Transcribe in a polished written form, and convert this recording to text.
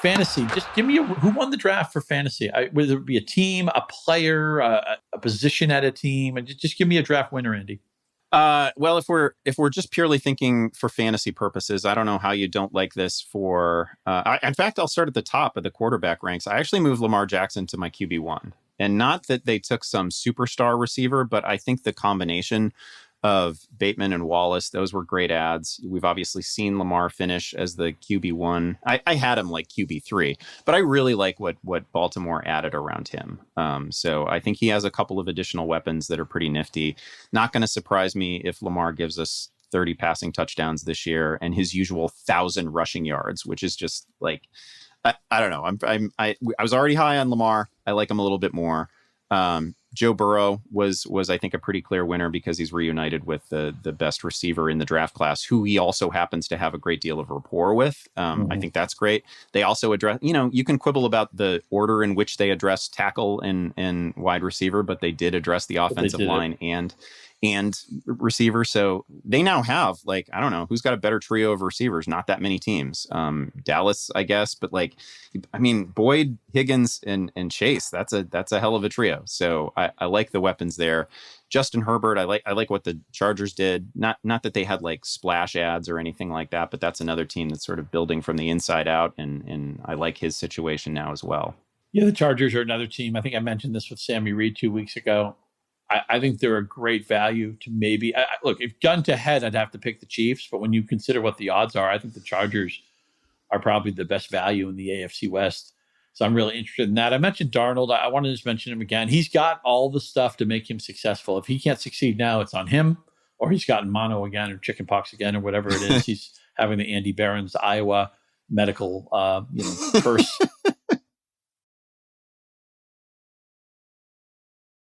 fantasy. Just give me who won the draft for fantasy. Whether it be a team, a player, a position at a team, and just give me a draft winner, Andy. Well, if we're just purely thinking for fantasy purposes, I don't know how you don't like this for. In fact, I'll start at the top of the quarterback ranks. I actually moved Lamar Jackson to my QB1, and not that they took some superstar receiver, but I think the combination of Bateman and Wallace, those were great ads. We've obviously seen Lamar finish as the QB1. I had him like QB3, but I really like what Baltimore added around him. So I think he has a couple of additional weapons that are pretty nifty. Not going to surprise me if Lamar gives us 30 passing touchdowns this year and his usual 1,000 rushing yards, which is just like, I don't know. I was already high on Lamar. I like him a little bit more. Joe Burrow was I think a pretty clear winner because he's reunited with the best receiver in the draft class, who he also happens to have a great deal of rapport with. I think that's great. They also address, you can quibble about the order in which they address tackle and wide receiver, but they did address the offensive line and receiver. So they now have, like, I don't know who's got a better trio of receivers. Not that many teams. Dallas, I guess, but Boyd, Higgins, and Chase. That's a hell of a trio. So I like the weapons there. Justin Herbert, I like what the Chargers did. Not that they had like splash ads or anything like that, but that's another team that's sort of building from the inside out, and I like his situation now as well. Yeah, the Chargers are another team. I think I mentioned this with Sammy Reed 2 weeks ago. I think they're a great value to maybe look. If gun to head, I'd have to pick the Chiefs, but when you consider what the odds are, I think the Chargers are probably the best value in the AFC West. So I'm really interested in that. I mentioned Darnold. I want to just mention him again. He's got all the stuff to make him successful. If he can't succeed now, it's on him, or he's gotten mono again or chickenpox again or whatever it is. He's having the Andy Behrens, Iowa medical curse